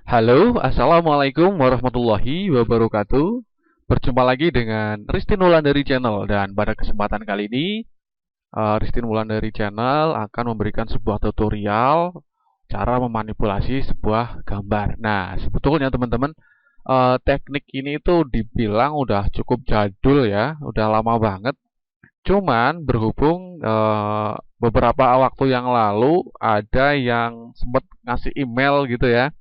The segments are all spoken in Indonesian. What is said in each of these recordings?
Halo, Assalamualaikum warahmatullahi wabarakatuh. Berjumpa lagi dengan Ristin Wulandari Channel. Dan pada kesempatan kali ini, Ristin Wulandari Channel akan memberikan sebuah tutorial cara memanipulasi sebuah gambar. Nah, sebetulnya teman-teman, teknik ini tuh dibilang udah cukup jadul ya, udah lama banget. Cuman berhubung beberapa waktu yang lalu ada yang sempat ngasih email gitu ya,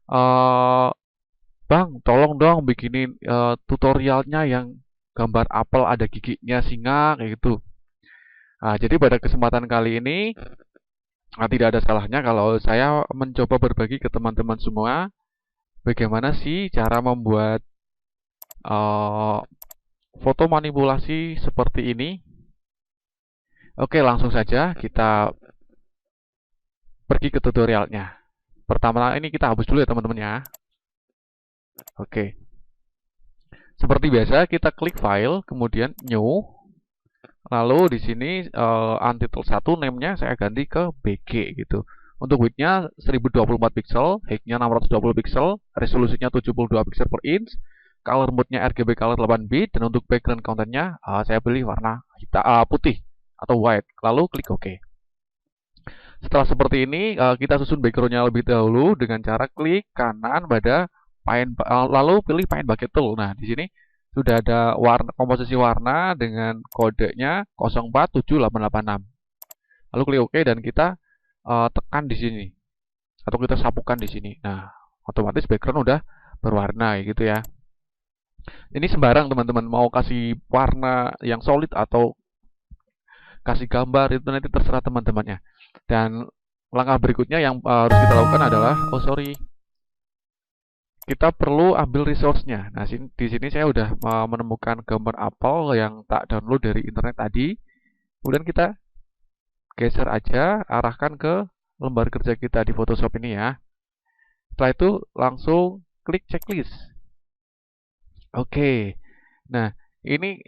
eh Bang, tolong dong bikinin tutorialnya yang gambar apel ada giginya singa kayak gitu. Nah, jadi pada kesempatan kali ini tidak ada salahnya kalau saya mencoba berbagi ke teman-teman semua bagaimana sih cara membuat eh, foto manipulasi seperti ini. Oke, langsung saja kita pergi ke tutorialnya. Pertama ini kita hapus dulu ya teman-teman ya. Oke, seperti biasa kita klik file, kemudian new. Lalu di sini untitled 1 name-nya saya ganti ke BG gitu. Untuk width-nya 1024 pixel, height-nya 620 pixel, resolusinya 72 pixel per inch, color mode-nya RGB color 8 bit, dan untuk background content-nya saya pilih warna hitam, putih atau white. Lalu klik OK. Setelah seperti ini, kita susun background-nya lebih dahulu dengan cara klik kanan pada lalu pilih Paint Bucket Tool. Nah, di sini sudah ada warna, komposisi warna dengan kodenya 047886. Lalu klik OK dan kita tekan di sini atau kita sapukan di sini. Nah, otomatis background udah berwarna gitu ya. Ini sembarang teman-teman, mau kasih warna yang solid atau kasih gambar itu nanti terserah teman-temannya. Dan langkah berikutnya yang harus kita lakukan adalah, kita perlu ambil resource-nya. Nah, di sini saya udah menemukan gambar apel yang tak download dari internet tadi. Kemudian kita geser aja, arahkan ke lembar kerja kita di Photoshop ini ya. Setelah itu langsung klik checklist. Oke. Nah, ini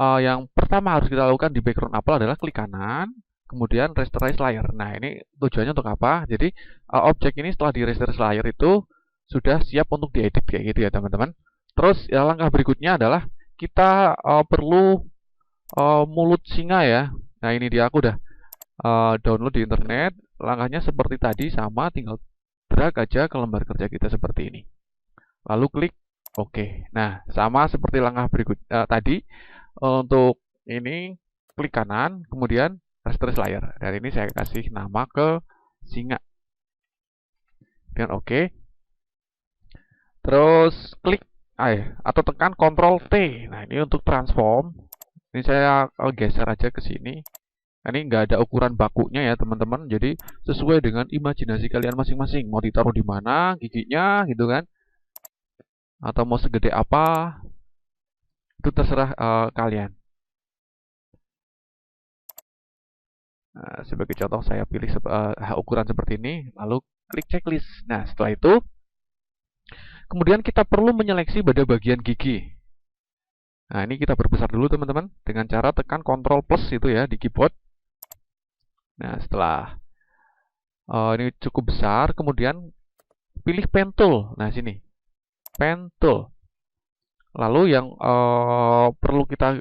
yang pertama harus kita lakukan di background apel adalah klik kanan, kemudian rasterize layer. Nah, ini tujuannya untuk apa? Jadi, objek ini setelah di rasterize layer itu sudah siap untuk diedit kayak gitu ya teman-teman. Terus ya, langkah berikutnya adalah kita perlu mulut singa ya. Nah ini dia, aku udah download di internet. Langkahnya seperti tadi sama, tinggal drag aja ke lembar kerja kita seperti ini. Lalu klik OK. Nah sama seperti langkah berikut tadi, untuk ini klik kanan, kemudian rasterize layer. Dan ini saya kasih nama ke singa. Kemudian OK. Terus klik atau tekan Ctrl T. Nah, ini untuk transform. Ini saya geser aja ke sini. Ini nggak ada ukuran bakunya ya, teman-teman. Jadi sesuai dengan imajinasi kalian masing-masing. Mau ditaruh di mana giginya gitu kan? Atau mau segede apa? Itu terserah kalian. Nah, sebagai contoh saya pilih ukuran seperti ini, lalu klik checklist. Nah, setelah itu kemudian kita perlu menyeleksi pada bagian gigi. Nah, ini kita perbesar dulu teman-teman dengan cara tekan Ctrl plus itu ya di keyboard. Nah, setelah ini cukup besar, kemudian pilih pen tool. Nah, sini. Pen tool. Lalu yang perlu kita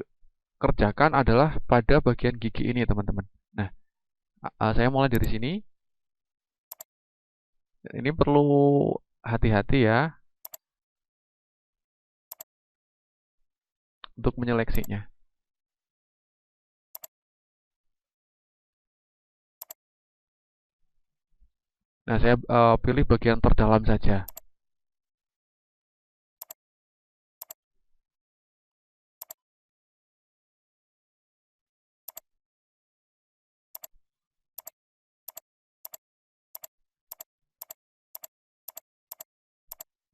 kerjakan adalah pada bagian gigi ini teman-teman. Nah, saya mulai dari sini. Ini perlu hati-hati ya untuk menyeleksinya. Nah, saya pilih bagian terdalam saja.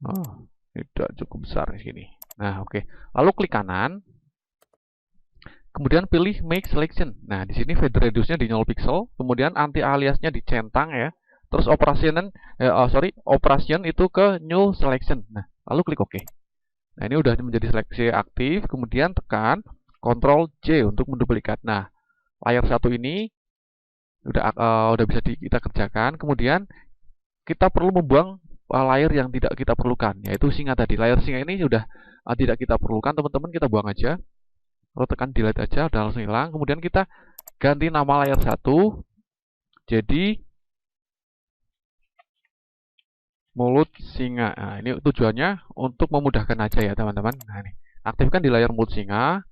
Oh, tidak cukup besar di sini. Nah, oke. Lalu klik kanan. Kemudian pilih Make Selection. Nah, di sini feather radius-nya di 0 pixel, kemudian anti aliasnya dicentang ya. Terus operation itu ke New Selection. Nah, lalu klik OK. Nah, ini udah menjadi seleksi aktif, kemudian tekan Ctrl J untuk menduplikat. Nah, layar satu ini udah bisa kita kerjakan. Kemudian kita perlu membuang layer yang tidak kita perlukan, yaitu singa tadi. Layer singa ini sudah tidak kita perlukan, teman-teman, kita buang aja. Lalu tekan delete aja, udah langsung hilang. Kemudian kita ganti nama layer 1 jadi mulut singa. Nah, ini tujuannya untuk memudahkan aja ya, teman-teman. Nah, ini aktifkan di layar mulut singa.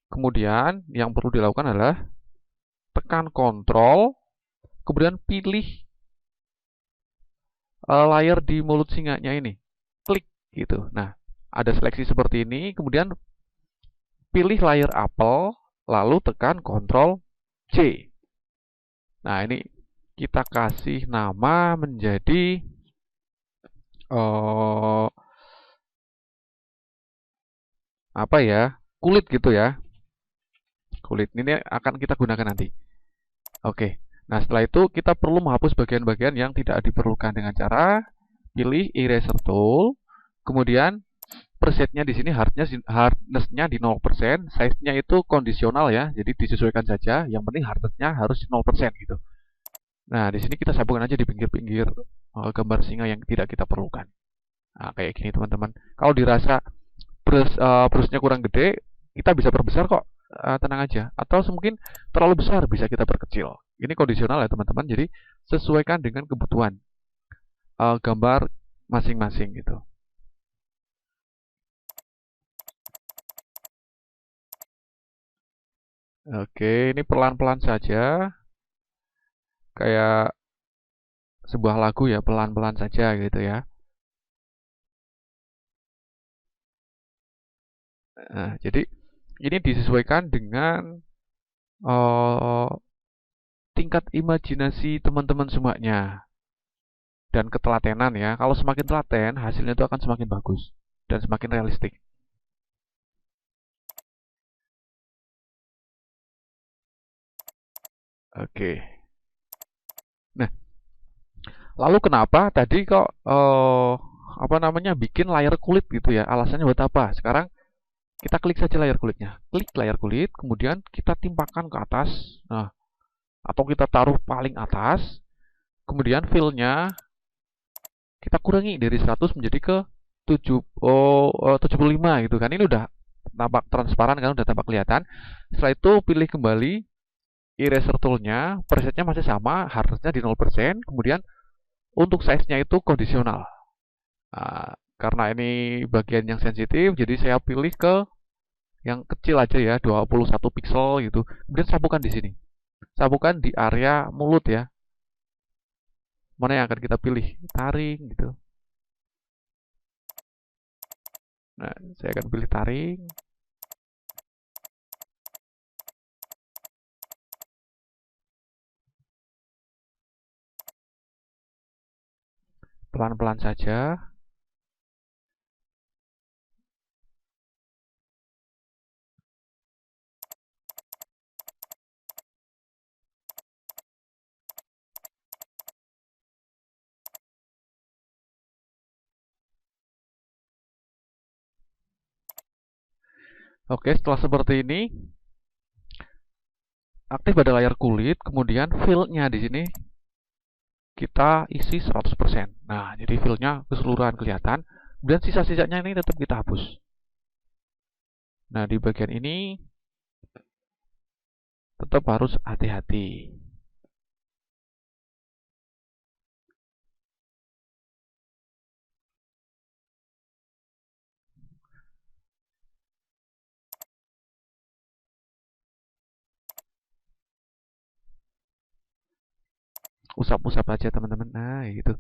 Kemudian yang perlu dilakukan adalah tekan Ctrl, kemudian pilih layar di mulut singanya ini. Klik gitu. Nah, ada seleksi seperti ini, kemudian pilih layar apel, lalu tekan Ctrl C. Nah, ini kita kasih nama menjadi apa ya? Kulit gitu ya. Kulit ini akan kita gunakan nanti. Oke. Nah, setelah itu kita perlu menghapus bagian-bagian yang tidak diperlukan dengan cara pilih eraser tool, kemudian presetnya di sini hardness-nya di 0%, size-nya itu kondisional ya, jadi disesuaikan saja. Yang penting hardness-nya harus 0% gitu. Nah, di sini kita sabungkan aja di pinggir-pinggir gambar singa yang tidak kita perlukan. Nah, kayak gini teman-teman. Kalau dirasa brushnya kurang gede, kita bisa perbesar kok. Tenang aja. Atau mungkin terlalu besar bisa kita perkecil. Ini kondisional ya teman-teman. Jadi sesuaikan dengan kebutuhan gambar masing-masing gitu. Oke, ini pelan-pelan saja. Kayak sebuah lagu ya, pelan-pelan saja gitu ya. Nah, jadi ini disesuaikan dengan tingkat imajinasi teman-teman semuanya dan ketelatenan ya. Kalau semakin telaten, hasilnya itu akan semakin bagus dan semakin realistik. Oke. Nah, lalu kenapa tadi kok apa namanya bikin layar kulit gitu ya? Alasannya buat apa? Sekarang kita klik saja layar kulitnya. Klik layar kulit, kemudian kita timpakan ke atas. Nah, atau kita taruh paling atas. Kemudian fill-nya kita kurangi dari 100 menjadi ke 75 gitu kan. Ini udah tampak transparan kan, udah tampak kelihatan. Setelah itu pilih kembali eraser tool-nya, presetnya masih sama, hardness-nya di 0%, kemudian untuk size-nya itu kondisional. Nah, karena ini bagian yang sensitif, jadi saya pilih ke yang kecil aja ya, 21 pixel gitu. Kemudian sabukan di sini. Sabukan di area mulut ya. Mana yang akan kita pilih? Taring gitu. Nah, saya akan pilih taring. Pelan-pelan saja. Oke, setelah seperti ini, aktif pada layar kulit, kemudian fill-nya di sini kita isi 100%. Nah, jadi fill-nya keseluruhan kelihatan, dan sisa-sisanya ini tetap kita hapus. Nah, di bagian ini tetap harus hati-hati. Usap-usap aja teman-teman. Nah, gitu.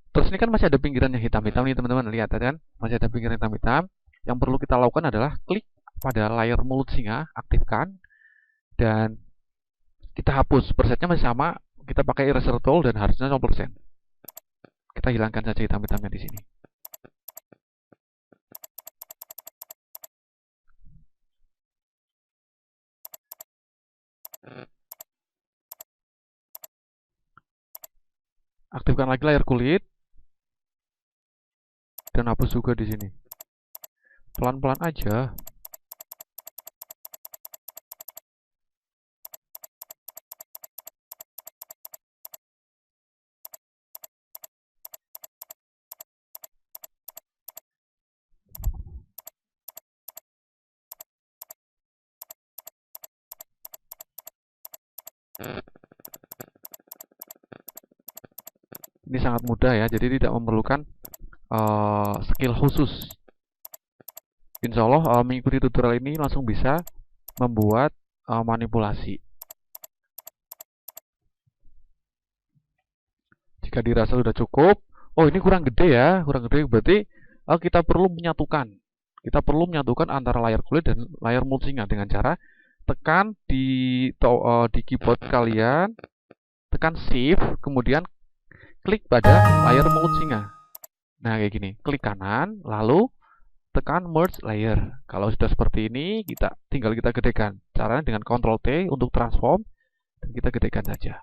Terus ini kan masih ada pinggiran yang hitam-hitam nih teman-teman. Lihat kan? Masih ada pinggiran hitam-hitam. Yang perlu kita lakukan adalah klik pada layar mulut singa, aktifkan, dan kita hapus. Presetnya masih sama, kita pakai eraser tool dan harusnya 0%. Kita hilangkan saja hitam-hitamnya di sini. Aktifkan lagi layar kulit dan hapus juga di sini. Pelan-pelan aja. Ini sangat mudah ya, jadi tidak memerlukan skill khusus. Insya Allah mengikuti tutorial ini langsung bisa membuat manipulasi. Jika dirasa sudah cukup, oh ini kurang gede ya, kurang gede berarti kita perlu menyatukan. Kita perlu menyatukan antara layar kulit dan layar multisinga dengan cara tekan di keyboard kalian, tekan Shift, kemudian klik pada layar multisinga. Nah kayak gini, klik kanan, lalu tekan merge layer. Kalau sudah seperti ini, tinggal kita gedekan. Caranya dengan Ctrl T untuk transform dan kita gedekan saja.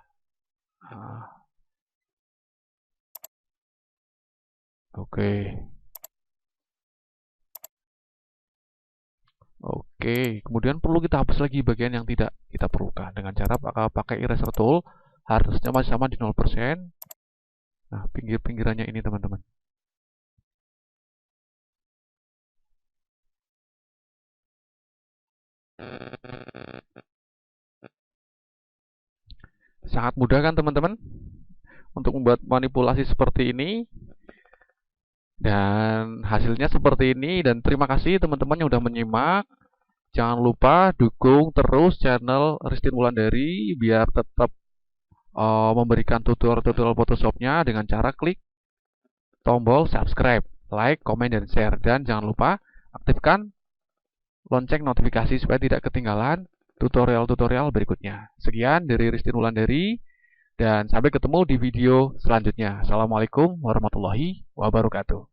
Oke. Oke, kemudian perlu kita hapus lagi bagian yang tidak kita perlukan dengan cara pakai eraser tool. Harusnya masih sama di 0%. Nah, pinggir-pinggirannya ini teman-teman. Sangat mudah kan teman-teman untuk membuat manipulasi seperti ini. Dan hasilnya seperti ini. Dan terima kasih teman-teman yang sudah menyimak. Jangan lupa dukung terus channel Ristin Wulandari biar tetap memberikan tutorial-tutorial Photoshopnya dengan cara klik tombol subscribe, like, komen, dan share. Dan jangan lupa aktifkan lonceng notifikasi supaya tidak ketinggalan tutorial-tutorial berikutnya. Sekian dari Ristin Wulandari dan sampai ketemu di video selanjutnya. Assalamualaikum warahmatullahi wabarakatuh.